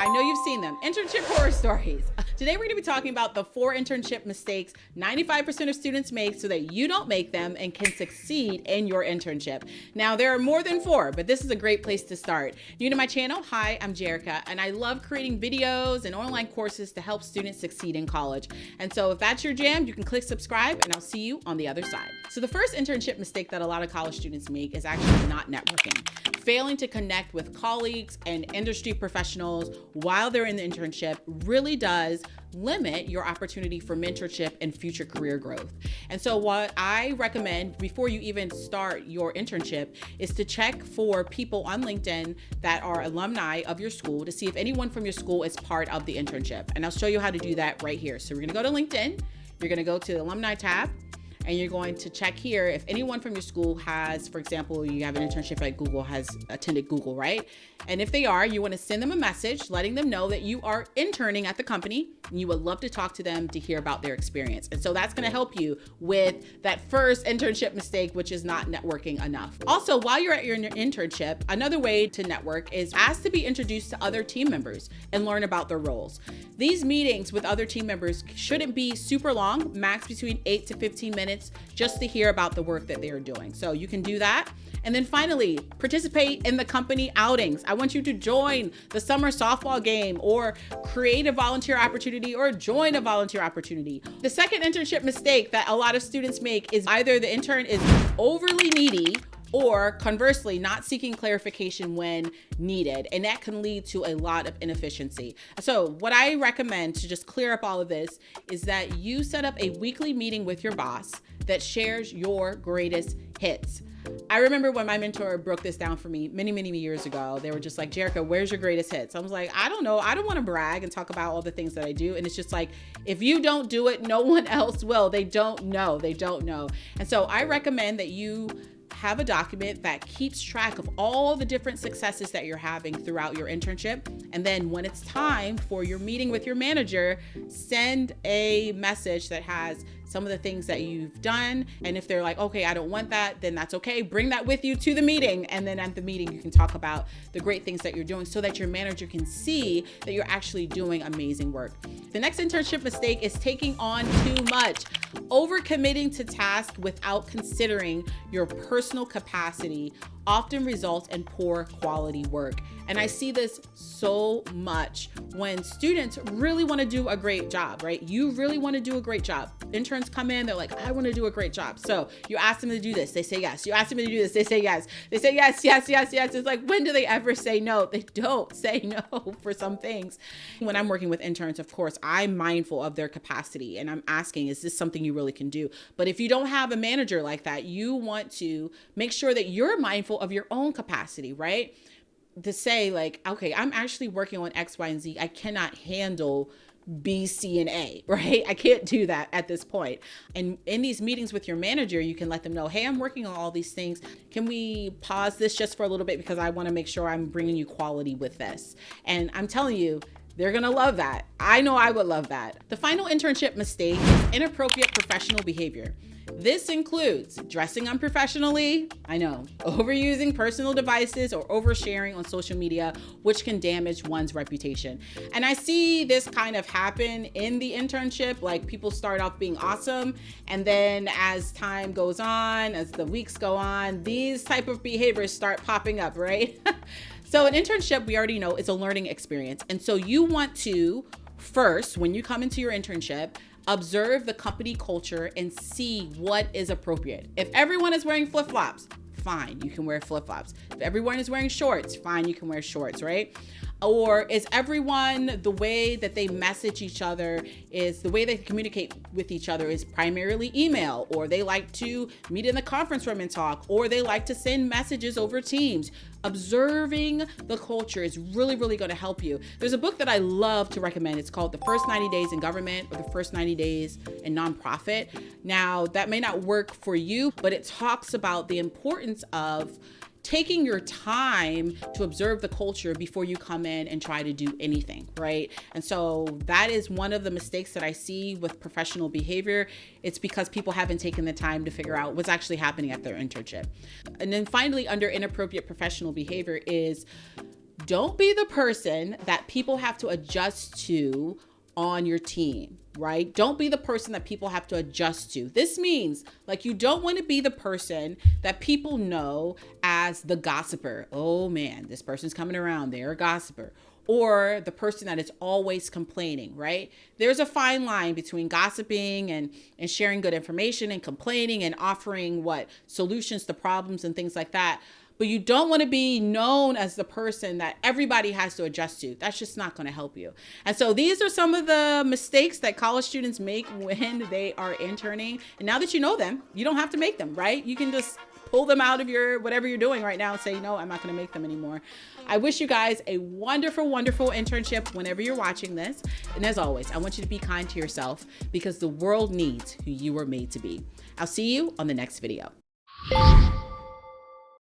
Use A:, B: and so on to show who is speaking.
A: I know you've seen them. Internship horror stories. Today we're going to be talking about the 4 internship mistakes 95% of students make so that you don't make them and can succeed in your internship. Now, there are more than 4, but this is a great place to start. New to my channel, hi, I'm Jerica, and I love creating videos and online courses to help students succeed in college. And so if that's your jam, you can click subscribe and I'll see you on the other side. So the first internship mistake that a lot of college students make is actually not networking. Failing to connect with colleagues and industry professionals while they're in the internship really does limit your opportunity for mentorship and future career growth. And so what I recommend before you even start your internship is to check for people on LinkedIn that are alumni of your school to see if anyone from your school is part of the internship. And I'll show you how to do that right here. So we're gonna go to LinkedIn, you're gonna go to the alumni tab, and you're going to check here if anyone from your school has, for example, you have an internship at Google, has attended Google, right? And if they are, you want to send them a message letting them know that you are interning at the company and you would love to talk to them to hear about their experience. And so that's going to help you with that first internship mistake, which is not networking enough. Also, while you're at your internship, another way to network is ask to be introduced to other team members and learn about their roles. These meetings with other team members shouldn't be super long, max between 8 to 15 minutes, just to hear about the work that they are doing. So you can do that. And then finally, participate in the company outings. I want you to join the summer softball game or create a volunteer opportunity or join a volunteer opportunity. The second internship mistake that a lot of students make is either the intern is overly needy or conversely, not seeking clarification when needed. And that can lead to a lot of inefficiency. So what I recommend to just clear up all of this is that you set up a weekly meeting with your boss that shares your greatest hits. I remember when my mentor broke this down for me many years ago. They were just like, Jerica, where's your greatest hits? I was like, I don't know. I don't want to brag and talk about all the things that I do. And it's just like, if you don't do it, no one else will. They don't know. They don't know. And so I recommend that you have a document that keeps track of all the different successes that you're having throughout your internship. And then when it's time for your meeting with your manager, send a message that has some of the things that you've done. And if they're like, okay, I don't want that, then that's okay. Bring that with you to the meeting. And then at the meeting, you can talk about the great things that you're doing so that your manager can see that you're actually doing amazing work. The next internship mistake is taking on too much. Overcommitting to tasks without considering your personal capacity often results in poor quality work. And I see this so much when students really want to do a great job, right? You really want to do a great job. Interns come in, they're like, I want to do a great job. So you ask them to do this, they say yes. You ask them to do this, they say yes. They say yes. It's like, when do they ever say no? They don't say no for some things. When I'm working with interns, of course, I'm mindful of their capacity and I'm asking, is this something you really can do? But if you don't have a manager like that, you want to make sure that you're mindful of your own capacity, right? To say like, okay, I'm actually working on X, Y, and Z. I cannot handle B, C, and A, right? I can't do that at this point. And in these meetings with your manager, you can let them know, hey, I'm working on all these things. Can we pause this just for a little bit because I want to make sure I'm bringing you quality with this. And I'm telling you, they're going to love that. I know I would love that. The final internship mistake is inappropriate professional behavior. This includes dressing unprofessionally, I know, overusing personal devices or oversharing on social media, which can damage one's reputation. And I see this kind of happen in the internship, like people start off being awesome. And then as time goes on, as the weeks go on, these type of behaviors start popping up, right? So an internship, we already know, is a learning experience. And so you want to first, when you come into your internship, observe the company culture and see what is appropriate. If everyone is wearing flip-flops, fine, you can wear flip-flops. If everyone is wearing shorts, fine, you can wear shorts, right? Or is everyone, the way that they message each other, is the way they communicate with each other is primarily email, or they like to meet in the conference room and talk, or they like to send messages over Teams. Observing the culture is really going to help you. There's a book that I love to recommend. It's called The First 90 Days in Government or The First 90 Days in Nonprofit. Now, that may not work for you, but it talks about the importance of taking your time to observe the culture before you come in and try to do anything, right? And so that is one of the mistakes that I see with professional behavior. It's because people haven't taken the time to figure out what's actually happening at their internship. And then finally, under inappropriate professional behavior is Don't be the person that people have to adjust to on your team, right? Don't be the person that people have to adjust to. This means like you don't want to be the person that people know as the gossiper. Oh man, this person's coming around, they're a gossiper. Or the person that is always complaining, right? There's a fine line between gossiping and sharing good information and complaining and offering solutions to problems and things like that. But you don't want to be known as the person that everybody has to adjust to. That's just not going to help you. And so these are some of the mistakes that college students make when they are interning. And now that you know them, you don't have to make them, right? You can just pull them out of your whatever you're doing right now and say, no, I'm not going to make them anymore. I wish you guys a wonderful, wonderful internship whenever you're watching this. And as always, I want you to be kind to yourself because the world needs who you were made to be. I'll see you on the next video.